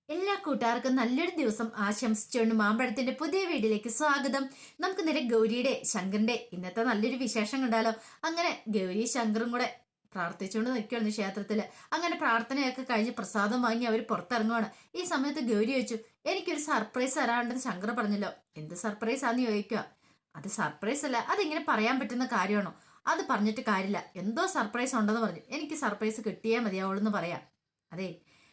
എല്ലാ കൂട്ടുകാർക്കും നല്ലൊരു ദിവസം ആശംസിച്ചുകൊണ്ട് മാമ്പഴത്തിന്റെ പുതിയ വീഡിയോയിലേക്ക് സ്വാഗതം. നമുക്ക് നേരെ ഗൗരിയുടെ ശങ്കറിന്റെ ഇന്നത്തെ നല്ലൊരു വിശേഷം കണ്ടാലോ. അങ്ങനെ ഗൗരി ശങ്കറും കൂടെ പ്രാർത്ഥിച്ചുകൊണ്ട് നിൽക്കുകയാണ് ക്ഷേത്രത്തില്. അങ്ങനെ പ്രാർത്ഥനയൊക്കെ കഴിഞ്ഞ് പ്രസാദം വാങ്ങി അവർ പുറത്തിറങ്ങുവാണ്. ഈ സമയത്ത് ഗൗരി ചോദിച്ചു, എനിക്കൊരു സർപ്രൈസ് തരാണ്ടെന്ന് ശങ്കർ പറഞ്ഞല്ലോ, എന്ത് സർപ്രൈസ് ആന്ന് ചോദിക്കുക. അത് സർപ്രൈസ് അല്ല, അതിങ്ങനെ പറയാൻ പറ്റുന്ന കാര്യമാണോ? അത് പറഞ്ഞിട്ട് കാര്യമില്ല, എന്തോ സർപ്രൈസ് ഉണ്ടെന്ന് പറഞ്ഞു. എനിക്ക് സർപ്രൈസ് കിട്ടിയേ മതിയാവുള്ളൂ എന്ന് പറയാം. അതെ,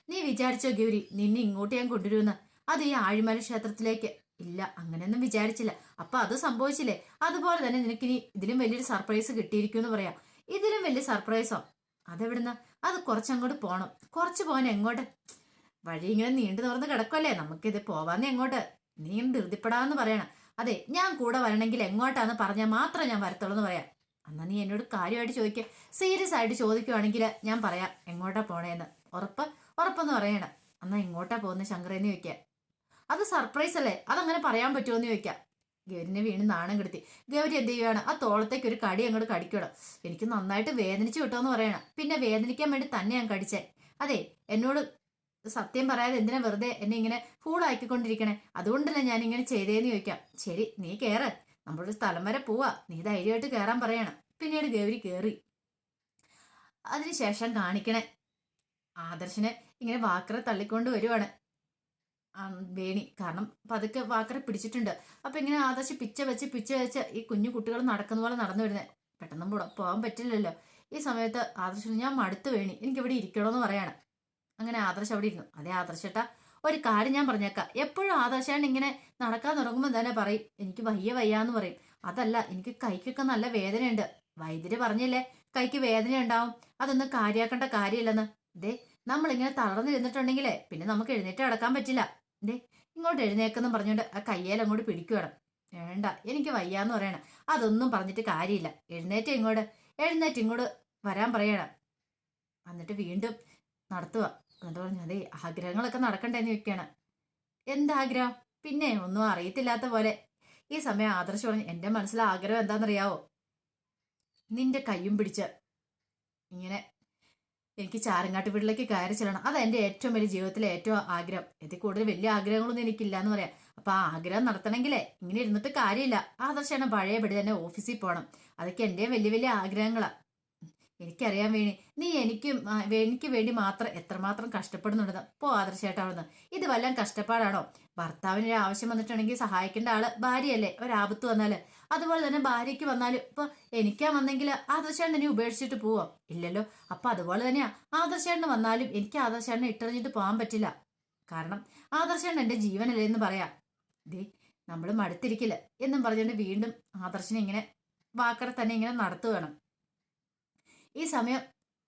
നീ വിചാരിച്ചോ ഗൗരി, നിന്നെ ഇങ്ങോട്ട് ഞാൻ കൊണ്ടുവരുമെന്ന്? അത് ഈ ആഴിമല ക്ഷേത്രത്തിലേക്ക്? ഇല്ല, അങ്ങനെയൊന്നും വിചാരിച്ചില്ല. അപ്പൊ അത് സംഭവിച്ചില്ലേ? അതുപോലെ തന്നെ നിനക്കിനി ഇതിലും വലിയൊരു സർപ്രൈസ് കിട്ടിയിരിക്കും എന്ന് പറയാം. ഇതിലും വലിയ സർപ്രൈസോ? അതെവിടുന്ന? അത് കുറച്ചങ്ങോട്ട് പോണം. കുറച്ച് പോകാൻ എങ്ങോട്ട്? വഴി ഇങ്ങനെ നീണ്ടു തുറന്ന് കിടക്കുമല്ലേ, നമുക്കിത് പോവാന്ന് എങ്ങോട്ട്? നീ ധൃതിപ്പെടാന്ന് പറയണം. അതെ, ഞാൻ കൂടെ വരണമെങ്കിൽ എങ്ങോട്ടാന്ന് പറഞ്ഞാൽ മാത്രം ഞാൻ വരത്തുള്ളൂ എന്ന് പറയാം. എന്നാ നീ എന്നോട് കാര്യമായിട്ട് ചോദിക്കുക. സീരിയസ് ആയിട്ട് ചോദിക്കുവാണെങ്കിൽ ഞാൻ പറയാം എങ്ങോട്ടാ പോണേന്ന്. ഉറപ്പ്? ഉറപ്പെന്ന് പറയണം. എന്നാ ഇങ്ങോട്ടാ പോകുന്ന ശങ്കരേന്ന് ചോദിക്കുക. അത് സർപ്രൈസ് അല്ലേ, അതങ്ങനെ പറയാൻ പറ്റുമോ എന്ന് ചോദിക്കാം. ഗൗരിനെ വീണ് നാണം കെടുത്തി. ഗൗരി എന്ത് ചെയ്യുകയാണ്? ആ തോളത്തേക്ക് ഒരു കടി അങ്ങോട്ട് കടിക്കണം. എനിക്ക് നന്നായിട്ട് വേദനിച്ചു കിട്ടുമെന്ന് പറയണം. പിന്നെ വേദനിക്കാൻ വേണ്ടി തന്നെ ഞാൻ കടിച്ചേ. അതെ, എന്നോട് സത്യം പറയാതെ എന്തിനാ വെറുതെ എന്നെ ഇങ്ങനെ ഫൂളാക്കിക്കൊണ്ടിരിക്കണേ? അതുകൊണ്ടല്ലേ ഞാൻ ഇങ്ങനെ ചെയ്തേന്ന് ചോദിക്കാം. ശരി, നീ കേറ്, നമ്മളൊരു സ്ഥലം വരെ പോവാ, നീ ധൈര്യമായിട്ട് കയറാൻ പറയണം. പിന്നീട് ഗൗരി കേറി. അതിനുശേഷം കാണിക്കണേ ആദർശിനെ ഇങ്ങനെ വാക്കറെ തള്ളിക്കൊണ്ട് വരുവാണ് വേണി. കാരണം പതുക്കെ വാക്കറെ പിടിച്ചിട്ടുണ്ട്. അപ്പൊ ഇങ്ങനെ ആദർശ് പിച്ച വെച്ച് ഈ കുഞ്ഞു കുട്ടികൾ നടക്കുന്ന പോലെ നടന്നു വരുന്നത്. പെട്ടെന്ന് പോകാൻ പറ്റില്ലല്ലോ. ഈ സമയത്ത് ആദർശ്, ഞാൻ മടുത്ത് വേണി, എനിക്ക് ഇവിടെ ഇരിക്കണമെന്ന് പറയാണ്. അങ്ങനെ ആദർശ് അവിടെ ഇരുന്നു. അതേ ആദർശേട്ടാ, ഒരു കാര്യം ഞാൻ പറഞ്ഞേക്കാം. എപ്പോഴും ആദർശാണ് ഇങ്ങനെ നടക്കാൻ തുടങ്ങുമ്പോൾ തന്നെ പറയും എനിക്ക് വയ്യ വയ്യാന്ന് പറയും. അതല്ല, എനിക്ക് കൈക്കൊക്കെ നല്ല വേദനയുണ്ട്. വൈദ്യര് പറഞ്ഞില്ലേ കൈക്ക് വേദന ഉണ്ടാവും, അതൊന്നും കാര്യാക്കേണ്ട കാര്യമില്ലെന്ന്. ദേ, നമ്മളിങ്ങനെ തളർന്നിരുന്നിട്ടുണ്ടെങ്കിലേ പിന്നെ നമുക്ക് എഴുന്നേറ്റ് നടക്കാൻ പറ്റില്ല. ദേ, ഇങ്ങോട്ട് എഴുന്നേക്കെന്നും പറഞ്ഞുകൊണ്ട് ആ കയ്യേൽ അങ്ങോട്ട് പിടിക്കുകയാണ്. വേണ്ട, എനിക്ക് വയ്യാന്ന് പറയണം. അതൊന്നും പറഞ്ഞിട്ട് കാര്യമില്ല, എഴുന്നേറ്റ് ഇങ്ങോട്ട് വരാൻ പറയണം. എന്നിട്ട് വീണ്ടും നടത്തുക. എന്നിട്ട് പറഞ്ഞു, അതെ, ആഗ്രഹങ്ങളൊക്കെ നടക്കണ്ടേന്ന് ചോദിക്കുകയാണ്. എന്താഗ്രഹം? പിന്നെ ഒന്നും അറിയത്തില്ലാത്ത പോലെ. ഈ സമയം ആദർശ് പറഞ്ഞു, എന്റെ മനസ്സിലെ ആഗ്രഹം എന്താണെന്നറിയാവോ? നിന്റെ കയ്യും പിടിച്ച് ഇങ്ങനെ എനിക്ക് ചാരങ്ങാട്ട് വീട്ടിലേക്ക് കയറി ചെല്ലണം. അതാ എന്റെ ഏറ്റവും വലിയ ജീവിതത്തിലെ ഏറ്റവും ആഗ്രഹം. ഇതിൽ കൂടുതൽ വലിയ ആഗ്രഹങ്ങളൊന്നും എനിക്കില്ല എന്ന് പറയാം. അപ്പൊ ആ ആഗ്രഹം നടത്തണമെങ്കിലേ ഇങ്ങനെ ഇരുന്നിട്ട് കാര്യമില്ല. ആദർശാണ് പഴയപടി തന്നെ ഓഫീസിൽ പോകണം. അതൊക്കെ എന്റെ വലിയ വലിയ ആഗ്രഹങ്ങളാ. എനിക്കറിയാൻ വേണി, നീ എനിക്ക് വേണ്ടി മാത്രം എത്രമാത്രം കഷ്ടപ്പെടുന്നുണ്ടെന്ന്. പോ ആദർശേട്ടാവുന്ന, ഇത് വല്ലതും കഷ്ടപ്പാടാണോ? ഭർത്താവിന് ഒരു ആവശ്യം വന്നിട്ടുണ്ടെങ്കിൽ സഹായിക്കേണ്ട ആള് ഭാര്യയല്ലേ? ഒരാപത്ത് വന്നാല് അതുപോലെ തന്നെ ഭാര്യയ്ക്ക് വന്നാലും ഇപ്പൊ എനിക്കാ വന്നെങ്കിൽ ആദർശേട്ടൻ ഇനി ഉപേക്ഷിച്ചിട്ട് പോവോ? ഇല്ലല്ലോ. അപ്പൊ അതുപോലെ തന്നെയാ ആദർശേട്ടന് വന്നാലും എനിക്ക് ആദർശേട്ടനെ ഇട്ടെറിഞ്ഞിട്ട് പോകാൻ പറ്റില്ല. കാരണം ആദർശേട്ടൻ എന്റെ ജീവനല്ലേ എന്ന് പറയാം. ദേ, നമ്മൾ മടുത്തിരിക്കില്ല എന്നും പറഞ്ഞുകൊണ്ട് വീണ്ടും ആദർശനെ ഇങ്ങനെ വാക്കറെ തന്നെ ഇങ്ങനെ നടത്തുവേണം. ഈ സമയം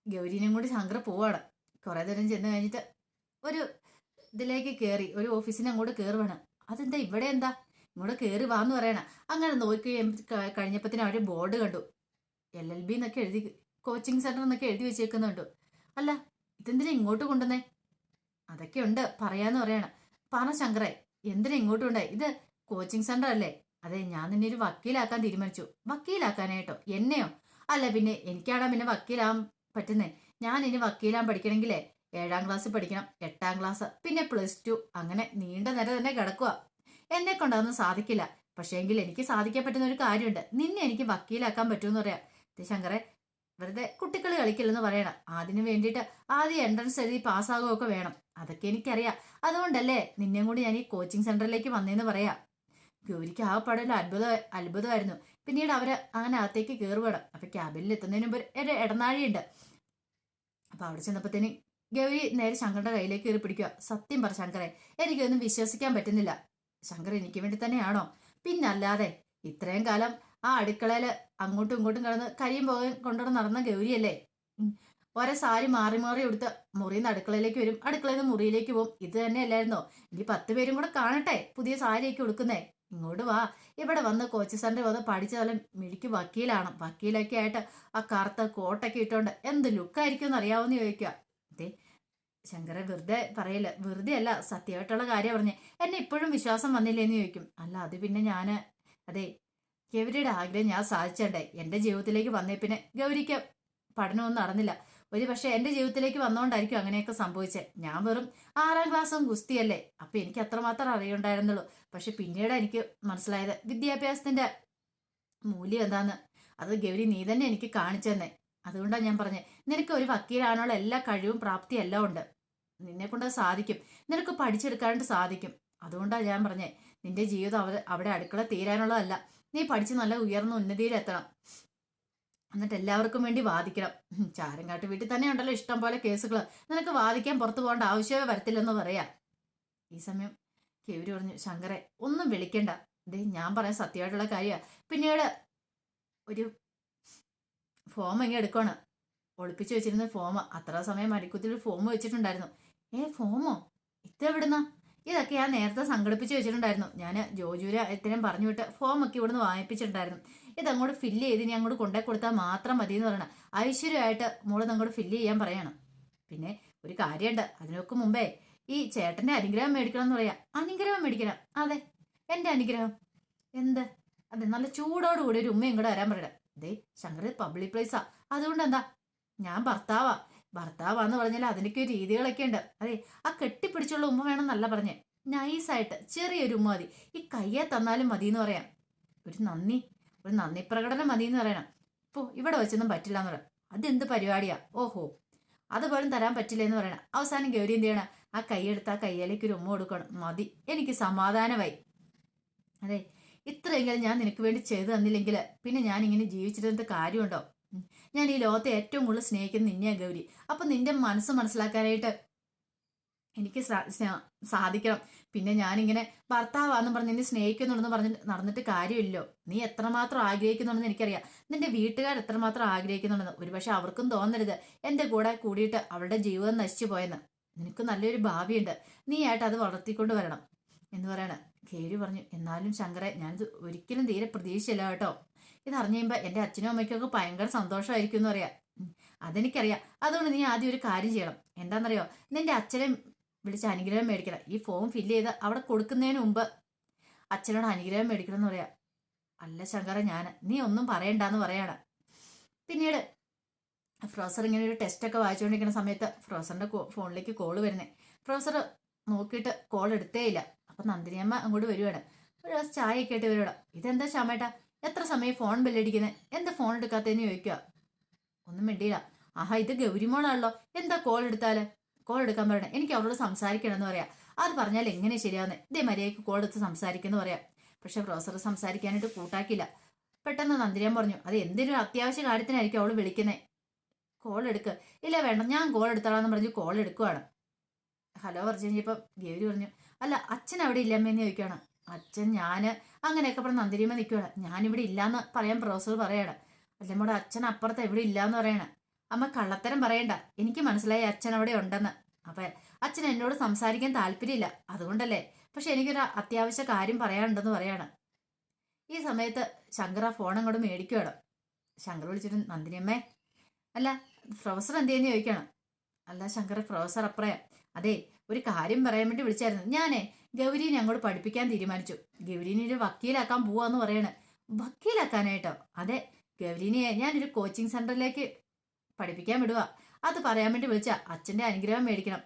ഗൗരീനെയും കൂടി ശങ്കർ പോവാണ്. കുറെ ദൂരം ചെന്ന് കഴിഞ്ഞിട്ട് ഒരു ഇതിലേക്ക് കയറി, ഒരു ഓഫീസിനെ അങ്ങോട്ട് കയറുവാണ്. അതെന്താ ഇവിടെ എന്താ? ഇങ്ങോട്ട് കയറി വാന്ന് പറയണം. അങ്ങനെ നോക്കി കഴിഞ്ഞപ്പത്തിന് അവര് ബോർഡ് കണ്ടു. LLB എന്നൊക്കെ എഴുതി, കോച്ചിങ് സെന്റർ എന്നൊക്കെ എഴുതി വെച്ചേക്കുന്നുണ്ട്. അല്ല, ഇതെന്തിനാ ഇങ്ങോട്ട് കൊണ്ടുവന്നേ? അതൊക്കെ ഉണ്ട് പറയാന്ന് പറയണം. പറ ശങ്കറെ, എന്തിനാ ഇങ്ങോട്ട് കൊണ്ടേ? ഇത് കോച്ചിങ് സെന്റർ അല്ലേ? അതെ, ഞാൻ നിന്നെ ഒരു വക്കീലാക്കാൻ തീരുമാനിച്ചു. വക്കീലാക്കാനായിട്ടോ? എന്നെയോ? അല്ല പിന്നെ എനിക്കാണാ പിന്നെ വക്കീലാൻ പറ്റുന്നേ. ഞാൻ ഇനി വക്കീലാൻ പഠിക്കണമെങ്കിലേ 7ാം ക്ലാസ് പഠിക്കണം, 8ാം ക്ലാസ്, പിന്നെ +2, അങ്ങനെ നീണ്ട നിര തന്നെ കിടക്കുക. എന്നെ കൊണ്ടതൊന്നും സാധിക്കില്ല. പക്ഷേ എങ്കിൽ എനിക്ക് സാധിക്കാൻ പറ്റുന്ന ഒരു കാര്യമുണ്ട്. നിന്നെ എനിക്ക് വക്കീലാക്കാൻ പറ്റുമെന്ന് പറയാം. ശങ്കറെ, വെറുതെ കുട്ടികൾ കളിക്കില്ലെന്ന് പറയണം. അതിന് വേണ്ടിയിട്ട് ആദ്യം എൻട്രൻസ് എഴുതി പാസ്സാകുകയൊക്കെ വേണം. അതൊക്കെ എനിക്കറിയാം. അതുകൊണ്ടല്ലേ നിന്നെയും കൂടി ഞാൻ ഈ കോച്ചിങ് സെന്ററിലേക്ക് വന്നേന്ന് പറയാം. ഗൗരിക്ക് ആ പടം അത്ഭുതമായിരുന്നു. പിന്നീട് അവര് അങ്ങനെ അകത്തേക്ക് കയറുവേണം. അപ്പൊ ക്യാബിനിൽ എത്തുന്നതിന് മുമ്പ് ഒരു ഇടനാഴിയുണ്ട്. അപ്പൊ അവിടെ ചെന്നപ്പോഴത്തേന് ഗൗരി നേരെ ശങ്കറിന്റെ കയ്യിലേക്ക് കയറി പിടിക്കുക. സത്യം പറ ശങ്കറെ, എനിക്കൊന്നും വിശ്വസിക്കാൻ പറ്റുന്നില്ല. ശങ്കർ എനിക്ക് വേണ്ടി തന്നെയാണോ? പിന്നല്ലാതെ. ഇത്രയും കാലം ആ അടുക്കളയില് അങ്ങോട്ടും ഇങ്ങോട്ടും കിടന്ന് കരിയും പോകാൻ കൊണ്ടുവന്ന് നടന്ന ഗൗരിയല്ലേ? ഓരോ സാരി മാറി മാറി എടുത്ത് മുറിയിൽ നിന്ന് അടുക്കളയിലേക്ക് വരും, അടുക്കളയിൽ നിന്ന് മുറിയിലേക്ക് പോകും. ഇത് തന്നെ അല്ലായിരുന്നോ? ഇനി 10 പേരും കൂടെ കാണട്ടെ പുതിയ സാരിയൊക്കെ ഉടുക്കുന്നേ. ഇങ്ങോട്ട് വാ, ഇവിടെ വന്ന് കോച്ച് സെന്ററിൽ വന്ന് പഠിച്ചാലും മിഴിക്ക് വക്കീലാണ്. വക്കീലൊക്കെ ആയിട്ട് ആ കറുത്ത കോട്ടൊക്കെ ഇട്ടോണ്ട് എന്ത് ലുക്കായിരിക്കും എന്ന് അറിയാവുന്ന ചോദിക്കുക. അതെ, ശങ്കരെ വെറുതെ പറയില്ല, വെറുതെ അല്ല, സത്യമായിട്ടുള്ള കാര്യം പറഞ്ഞേ. എന്നെ ഇപ്പോഴും വിശ്വാസം വന്നില്ലേന്ന് ചോദിക്കും. അല്ല, അത് പിന്നെ ഞാന്, അതെ, ഗൗരിയുടെ ആഗ്രഹം ഞാൻ സാധിച്ചണ്ടേ. എന്റെ ജീവിതത്തിലേക്ക് വന്നേ പിന്നെ ഗൗരിക്ക് പഠനമൊന്നും നടന്നില്ല. ഒരു പക്ഷെ എന്റെ ജീവിതത്തിലേക്ക് വന്നുകൊണ്ടായിരിക്കും അങ്ങനെയൊക്കെ സംഭവിച്ചത്. ഞാൻ വെറും 6ാം ക്ലാസ്സും ഗുസ്തിയല്ലേ, അപ്പൊ എനിക്ക് അത്രമാത്രം അറിയുണ്ടായിരുന്നുള്ളൂ. പക്ഷെ പിന്നീട് എനിക്ക് മനസ്സിലായത് വിദ്യാഭ്യാസത്തിന്റെ മൂല്യം എന്താന്ന്. അത് ഗൗരി നീ തന്നെ എനിക്ക് കാണിച്ചു തന്നെ. അതുകൊണ്ടാണ് ഞാൻ പറഞ്ഞത്, നിനക്ക് ഒരു വക്കീലാണുള്ള എല്ലാ കഴിവും പ്രാപ്തിയും എല്ലാം ഉണ്ട്. നിന്നെ കൊണ്ട് അത് സാധിക്കും. നിനക്ക് പഠിച്ചെടുക്കാനായിട്ട് സാധിക്കും. അതുകൊണ്ടാണ് ഞാൻ പറഞ്ഞേ, നിന്റെ ജീവിതം അവിടെ അടുക്കള തീരാനുള്ളതല്ല. നീ പഠിച്ച് നല്ല ഉയർന്ന ഉന്നതിയിലെത്തണം. എന്നിട്ട് എല്ലാവർക്കും വേണ്ടി വാദിക്കണം. ചാരങ്കാട്ട് വീട്ടിൽ തന്നെ ഉണ്ടല്ലോ ഇഷ്ടം പോലെ കേസുകൾ. നിനക്ക് വാദിക്കാൻ പുറത്തു പോകേണ്ട ആവശ്യമേ വരത്തില്ലെന്ന് പറയാ. ഈ സമയം കേവര് പറഞ്ഞു, ശങ്കരെ ഒന്നും വിളിക്കണ്ട, ദേ ഞാൻ പറയാൻ സത്യമായിട്ടുള്ള കാര്യമാണ്. പിന്നീട് ഒരു ഫോം ഇങ്ങനെ എടുക്കുകയാണ്. ഒളിപ്പിച്ചു വെച്ചിരുന്ന ഫോം. അത്ര സമയം മരിക്കുത്തിൽ ഒരു ഫോം വെച്ചിട്ടുണ്ടായിരുന്നു. ഫോമോ? ഇതെവിടുന്ന? ഇതൊക്കെ ഞാൻ നേരത്തെ സംഘടിപ്പിച്ച് വെച്ചിട്ടുണ്ടായിരുന്നു. ഞാൻ ജോജൂര എത്തിനും പറഞ്ഞു വിട്ട് ഫോമൊക്കെ ഇവിടുന്ന് വാങ്ങിപ്പിച്ചിട്ടുണ്ടായിരുന്നു. ഇതങ്ങോട്ട് ഫില്ല് ചെയ്ത് ഇനി അങ്ങോട്ട് കൊണ്ടേ കൊടുത്താൽ മാത്രം മതി എന്ന് പറയണം. ഐശ്വര്യമായിട്ട് മോള് അങ്ങോട്ട് ഫില്ല് ചെയ്യാൻ പറയണം. പിന്നെ ഒരു കാര്യമുണ്ട്, അതിനൊക്കെ മുമ്പേ ഈ ചേട്ടന്റെ അനുഗ്രഹം മേടിക്കണം എന്ന് പറയാം. അനുഗ്രഹം മേടിക്കണം? അതെ, എന്റെ അനുഗ്രഹം. എന്ത്? അതെ, നല്ല ചൂടോടുകൂടി ഒരു ഉമ്മയും കൂടെ വരാൻ പറയണം. അതെ ശങ്കർ, പബ്ലിക് പ്ലേസാ, അതുകൊണ്ട് എന്താ? ഞാൻ ഭർത്താവാന്ന് പറഞ്ഞാൽ അതിനൊക്കെ ഒരു രീതികളൊക്കെ ഉണ്ട്. അതെ, ആ കെട്ടിപ്പിടിച്ചുള്ള ഉമ്മ വേണമെന്നല്ല പറഞ്ഞേ, നൈസായിട്ട് ചെറിയൊരു ഉമ്മ മതി. ഈ കയ്യെ തന്നാലും മതി എന്ന് പറയാം. ഒരു നന്ദി പ്രകടനം മതി എന്ന് പറയണം. ഇപ്പോൾ ഇവിടെ വെച്ചൊന്നും പറ്റില്ല എന്ന് പറയാം. അതെന്ത് പരിപാടിയാ? ഓഹോ, അതുപോലും തരാൻ പറ്റില്ല എന്ന് പറയണം. അവസാനം ഗൗരി എന്ത് ചെയ്യണം? ആ കൈയെടുത്ത് ആ കയ്യിലേക്ക് ഒരു ഉമ്മ കൊടുക്കണം. മതി, എനിക്ക് സമാധാനമായി. അതെ, ഇത്രയെങ്കിലും ഞാൻ നിനക്ക് വേണ്ടി ചെയ്തു തന്നില്ലെങ്കിൽ പിന്നെ ഞാൻ ഇങ്ങനെ ജീവിച്ചിരുന്നിട്ട് കാര്യമുണ്ടോ? ഞാൻ ഈ ലോകത്തെ ഏറ്റവും കൂടുതൽ സ്നേഹിക്കുന്ന നിന്നെയാ ഗൗരി. അപ്പൊ നിന്റെ മനസ്സ് മനസ്സിലാക്കാനായിട്ട് എനിക്ക് സാധിക്കണം. പിന്നെ ഞാനിങ്ങനെ ഭർത്താവാന്ന് പറഞ്ഞ് നിന്നെ സ്നേഹിക്കുന്നുണ്ടെന്ന് പറഞ്ഞ് നടന്നിട്ട് കാര്യമില്ലല്ലോ. നീ എത്രമാത്രം ആഗ്രഹിക്കുന്നുണ്ടെന്ന് എനിക്കറിയാം. നിന്റെ വീട്ടുകാർ എത്രമാത്രം ആഗ്രഹിക്കുന്നുണ്ടെന്ന്. ഒരുപക്ഷെ അവർക്കും തോന്നരുത് എന്റെ കൂടെ കൂടിയിട്ട് അവളുടെ ജീവിതം നശിച്ചു പോയെന്ന്. നിനക്ക് നല്ലൊരു ഭാവിയുണ്ട്, നീ ആയിട്ട് അത് വളർത്തിക്കൊണ്ട് വരണം എന്ന് പറയണം. കേരി പറഞ്ഞു, എന്നാലും ശങ്കരെ, ഞാനിത് ഒരിക്കലും തീരെ പ്രതീക്ഷിച്ചില്ല കേട്ടോ. ഇത് അറിഞ്ഞു കഴിയുമ്പോൾ എൻ്റെ അച്ഛനും അമ്മയ്ക്കൊക്കെ ഭയങ്കര സന്തോഷമായിരിക്കും എന്ന് പറയാം. അതെനിക്കറിയാം. അതുകൊണ്ട് നീ ആദ്യം ഒരു കാര്യം ചെയ്യണം. എന്താണെന്നറിയോ? നിന്റെ അച്ഛനെ വിളിച്ച് അനുഗ്രഹം മേടിക്കണം. ഈ ഫോം ഫില്ല് ചെയ്ത് അവിടെ കൊടുക്കുന്നതിന് മുമ്പ് അച്ഛനോട് അനുഗ്രഹം മേടിക്കണം എന്ന് പറയാം. അല്ല ശങ്കര, നീ ഒന്നും പറയണ്ടെന്ന് പറയാണ്. പിന്നീട് പ്രൊഫസർ ഇങ്ങനെ ഒരു ടെസ്റ്റൊക്കെ വായിച്ചുകൊണ്ടിരിക്കുന്ന സമയത്ത് പ്രൊഫസറിന്റെ ഫോണിലേക്ക് കോള് വരുന്നേ. പ്രൊഫസർ നോക്കിയിട്ട് കോൾ എടുത്തേ ഇല്ല. അപ്പൊ നന്ദിനിയമ്മ അങ്ങോട്ട് വരുവാണ്. ഒരു ഗ്ലാസ് ചായയൊക്കെ ആയിട്ട് വരുവാണ്. ഇതെന്താ ശ്യാമേട്ടാ, എത്ര സമയം ഫോൺ ബെല്ലടിക്കുന്നത്? എന്താ ഫോൺ എടുക്കാത്തതെന്ന് ചോദിക്കുക. ഒന്നും മിണ്ടിയില്ല. ആഹാ, ഇത് ഗൗരിമോളാണല്ലോ, എന്താ കോൾ എടുക്കാൻ പറയണേ. എനിക്ക് അവരോട് സംസാരിക്കണം എന്ന് പറയാം. അത് പറഞ്ഞാൽ എങ്ങനെ ശരിയാവുന്നേ? ഇതേ മര്യാദയ്ക്ക് കോൾ എടുത്ത് സംസാരിക്കുന്നു പറയാം. പക്ഷെ പ്രൊഫസർ സംസാരിക്കാനായിട്ട് കൂട്ടാക്കില്ല. പെട്ടെന്ന് നന്ദിനിയമ്മ പറഞ്ഞു, അത് എന്തൊരു അത്യാവശ്യ കാര്യത്തിനായിരിക്കും അവള് വിളിക്കുന്നേ, കോൾ എടുക്ക്. ഇല്ല വേണ്ട, ഞാൻ കോൾ എടുത്തോളാന്ന് പറഞ്ഞ് കോൾ എടുക്കുവാണ്. ഹലോ പറഞ്ഞു കഴിഞ്ഞപ്പം ഗൗരി പറഞ്ഞു, അല്ല അച്ഛൻ അവിടെ ഇല്ലമ്മേന്ന് ചോദിക്കുകയാണ്. അച്ഛൻ അങ്ങനെയൊക്കെ പറഞ്ഞ് നന്ദിനിയമ്മ നിൽക്കുകയാണ്. ഞാനിവിടെ ഇല്ലാന്ന് പറയാൻ പ്രൊഫസർ പറയാണ്. അല്ലമ്മയുടെ അച്ഛൻ അപ്പുറത്ത് എവിടെ ഇല്ലാന്ന് പറയണ. അമ്മ കള്ളത്തരം പറയണ്ട, എനിക്ക് മനസ്സിലായി അച്ഛൻ അവിടെ ഉണ്ടെന്ന്. അപ്പൊ അച്ഛൻ എന്നോട് സംസാരിക്കാൻ താല്പര്യമില്ല, അതുകൊണ്ടല്ലേ. പക്ഷെ എനിക്കൊരു അത്യാവശ്യ കാര്യം പറയാനുണ്ടെന്ന് പറയാണ്. ഈ സമയത്ത് ശങ്കർ ആ ഫോൺ അങ്ങോട്ട് മേടിക്കുകയാണ്. ശങ്കർ വിളിച്ചിട്ട്, നന്ദിനിയമ്മേ, അല്ല പ്രൊഫസർ എന്തെന്ന് ചോദിക്കണം. അല്ല ശങ്കർ, പ്രൊഫസർ അപ്പറയാ. അതെ, ഒരു കാര്യം പറയാൻ വേണ്ടി വിളിച്ചായിരുന്നു. ഗൗരീനെ അങ്ങോട്ട് പഠിപ്പിക്കാൻ തീരുമാനിച്ചു. ഗൗരീനെ ഒരു വക്കീലാക്കാൻ പോവാന്ന് പറയണ്. വക്കീലാക്കാനായിട്ടോ? അതെ, ഗൗരീനെ ഞാനൊരു കോച്ചിങ് സെന്ററിലേക്ക് പഠിപ്പിക്കാൻ വിടുക. അത് പറയാൻ വേണ്ടി വിളിച്ച. അച്ഛന്റെ അനുഗ്രഹം മേടിക്കണം.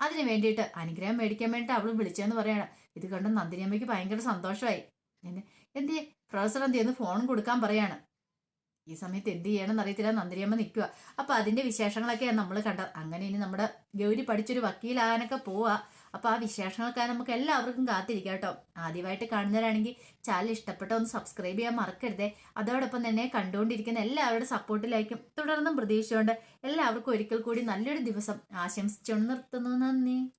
അതിന് വേണ്ടിയിട്ട് അനുഗ്രഹം മേടിക്കാൻ വേണ്ടിയിട്ട് അവൾ വിളിച്ചെന്ന് പറയണം. ഇത് കണ്ട് നന്ദിനിയമ്മയ്ക്ക് ഭയങ്കര സന്തോഷമായി. എന്തിയെ പ്രൊഫസർ എന്തിയെന്ന് ഫോൺ കൊടുക്കാൻ പറയാണ്. ഈ സമയത്ത് എന്ത് ചെയ്യണമെന്ന് അറിയത്തില്ല, നന്ദിനിയമ്മ നിൽക്കുക. അപ്പൊ അതിന്റെ വിശേഷങ്ങളൊക്കെയാണ് നമ്മൾ കണ്ടത്. അങ്ങനെ ഇനി നമ്മുടെ ഗൗരി പഠിച്ചൊരു വക്കീലാകാനൊക്കെ പോവാ. അപ്പൊ ആ വിശേഷങ്ങൾക്കായി നമുക്ക് എല്ലാവർക്കും കാത്തിരിക്കാം കേട്ടോ. ആദ്യമായിട്ട് കാണുന്നവരാണെങ്കിൽ ചാനൽ ഇഷ്ടപ്പെട്ട ഒന്ന് സബ്സ്ക്രൈബ് ചെയ്യാൻ മറക്കരുതേ. അതോടൊപ്പം തന്നെ കണ്ടുകൊണ്ടിരിക്കുന്ന എല്ലാവരുടെ സപ്പോർട്ടിലായിരിക്കും തുടർന്നും പ്രതീക്ഷിച്ചുകൊണ്ട് എല്ലാവർക്കും ഒരിക്കൽ കൂടി നല്ലൊരു ദിവസം ആശംസിച്ചുകൊണ്ട് നിർത്തുന്നു. നന്ദി.